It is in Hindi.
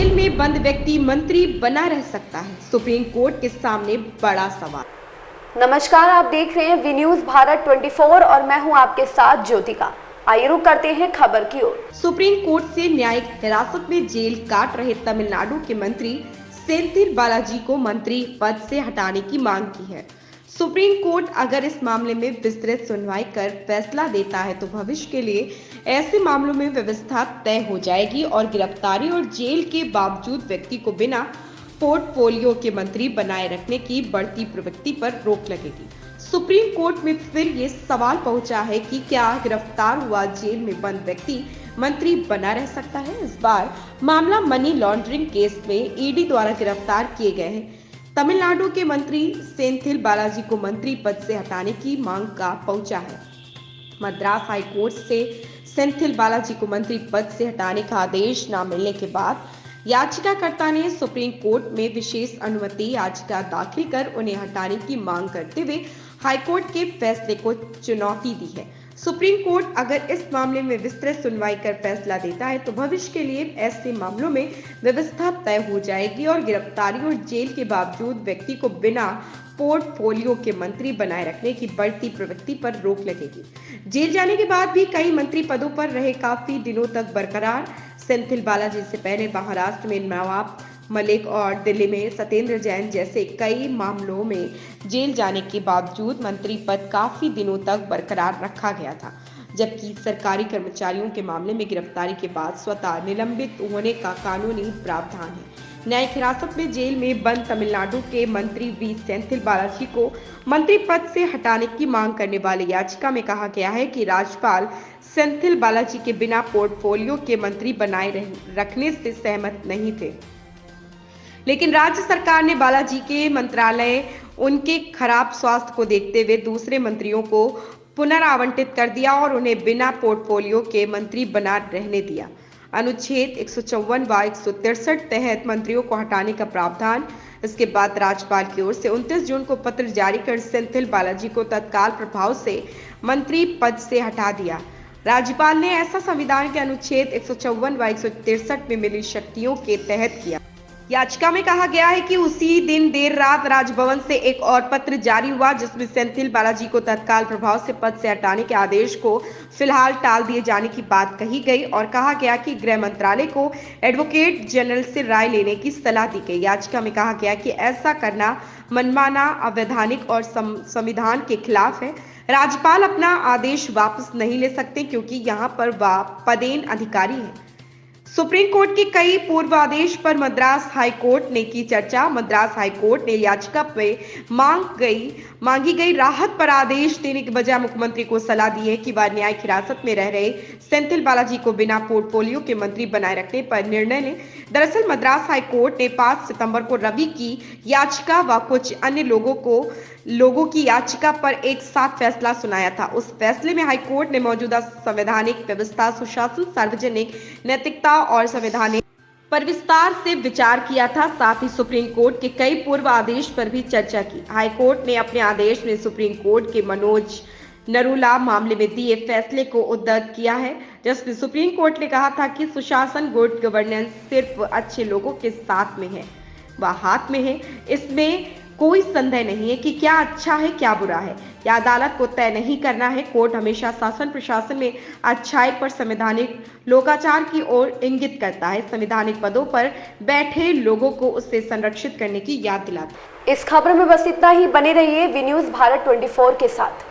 जेल में बंद व्यक्ति मंत्री बना रह सकता है? सुप्रीम कोर्ट के सामने बड़ा सवाल। नमस्कार, आप देख रहे हैं वी न्यूज भारत 24 और मैं हूं आपके साथ ज्योतिका। आइए रुक करते हैं खबर की ओर। सुप्रीम कोर्ट से न्यायिक हिरासत में जेल काट रहे तमिलनाडु के मंत्री सेंथिल बालाजी को मंत्री पद से हटाने की मांग की है। सुप्रीम कोर्ट अगर इस मामले में विस्तृत सुनवाई कर फैसला देता है तो भविष्य के लिए ऐसे मामलों में व्यवस्था तय हो जाएगी और गिरफ्तारी और जेल के बावजूद व्यक्ति को बिना पोर्टफोलियो के मंत्री बनाए रखने की बढ़ती प्रवृत्ति पर रोक लगेगी। सुप्रीम कोर्ट में फिर ये सवाल पहुंचा है कि क्या गिरफ्तार हुआ जेल में बंद व्यक्ति मंत्री बना रह सकता है? इस बार मामला मनी लॉन्ड्रिंग केस में ईडी द्वारा गिरफ्तार किए गए हैं तमिलनाडु के मंत्री सेंथिल बालाजी को मंत्री पद से हटाने की मांग का पहुंचा है। मद्रास हाई कोर्ट से सेंथिल बालाजी को मंत्री पद से हटाने का आदेश न मिलने के बाद याचिकाकर्ता ने सुप्रीम कोर्ट में विशेष अनुमति याचिका दाखिल कर उन्हें हटाने की मांग करते हुए हाईकोर्ट के फैसले को चुनौती दी है। सुप्रीम कोर्ट अगर इस मामले में विस्तृत सुनवाई कर फैसला देता है तो भविष्य के लिए ऐसे मामलों में व्यवस्था तय हो जाएगी और गिरफ्तारी और जेल के बावजूद व्यक्ति को बिना पोर्टफोलियो के मंत्री बनाए रखने की बढ़ती प्रवृत्ति पर रोक लगेगी। जेल जाने के बाद भी कई मंत्री पदों पर रहे काफी दिनों तक बरकरार। सेंथिल बालाजी से पहले महाराष्ट्र में नवाब मलिक और दिल्ली में सत्येंद्र जैन जैसे कई मामलों में जेल जाने के बावजूद मंत्री पद काफी दिनों तक बरकरार रखा गया था, जबकि सरकारी कर्मचारियों के मामले में गिरफ्तारी के बाद स्वतः निलंबित होने का कानूनी प्रावधान है। न्यायिक हिरासत में जेल में बंद तमिलनाडु के मंत्री वी सेंथिल बालाजी को मंत्री पद से हटाने की मांग करने वाली याचिका में कहा गया है कि राज्यपाल सेंथिल बालाजी के बिना पोर्टफोलियो के मंत्री बनाए रखने से सहमत नहीं थे, लेकिन राज्य सरकार ने बालाजी के मंत्रालय उनके खराब स्वास्थ्य को देखते हुए दूसरे मंत्रियों को पुनरावंटित कर दिया और उन्हें बिना पोर्टफोलियो के मंत्री बना रहने दिया। अनुच्छेद 154 व 163 तहत मंत्रियों को हटाने का प्रावधान। इसके बाद राज्यपाल की ओर से 29 जून को पत्र जारी कर सेंथिल बालाजी को तत्काल प्रभाव से मंत्री पद से हटा दिया। राज्यपाल ने ऐसा संविधान के अनुच्छेद 154 व 163 में मिली शक्तियों के तहत किया। याचिका में कहा गया है कि उसी दिन देर रात राजभवन से एक और पत्र जारी हुआ जिसमें सेंथिल बालाजी को तत्काल प्रभाव से पद से हटाने के आदेश को फिलहाल टाल दिए जाने की बात कही गई और कहा गया कि गृह मंत्रालय को एडवोकेट जनरल से राय लेने की सलाह दी गई। याचिका में कहा गया कि ऐसा करना मनमाना, अवैधानिक और संविधान के खिलाफ है। राज्यपाल अपना आदेश वापस नहीं ले सकते क्योंकि यहाँ पर वह पदेन अधिकारी है। सुप्रीम कोर्ट के कई पूर्व आदेश पर मद्रास हाई कोर्ट ने की चर्चा। मद्रास हाई कोर्ट ने याचिका में मांगी गई राहत पर आदेश देने के बजाय मुख्यमंत्री को सलाह दी है कि वह न्यायिक हिरासत में रह रहे सेंथिल बालाजी को बिना पोर्टफोलियो के मंत्री बनाए रखने पर निर्णय लें। दरअसल मद्रास हाई कोर्ट ने 5 सितंबर को रवि की याचिका व कुछ अन्य लोगों की याचिका पर एक साथ फैसला सुनाया था। उस फैसले में हाईकोर्ट ने मौजूदा संवैधानिक व्यवस्था, सुशासन, सार्वजनिक नैतिकता और संवैधानिक पर विस्तार से विचार किया था। साथ ही सुप्रीम कोर्ट के कई पूर्व आदेश पर भी चर्चा की। हाईकोर्ट ने अपने आदेश में सुप्रीम कोर्ट के मनोज नरूला मामले में दिए फैसले को उद्धृत किया है, जिसमें सुप्रीम कोर्ट ने कहा था कि सुशासन, गुड गवर्नेंस सिर्फ अच्छे लोगों के साथ में है, वह हाथ में है। इसमें कोई संदेह नहीं है कि क्या अच्छा है क्या बुरा है, यह अदालत को तय नहीं करना है। कोर्ट हमेशा शासन प्रशासन में अच्छाई पर संवैधानिक लोकाचार की ओर इंगित करता है। संवैधानिक पदों पर बैठे लोगों को उससे संरक्षित करने की याद दिलाता है। इस खबर में बस इतना ही। बने रहिए वी न्यूज भारत 24 के साथ।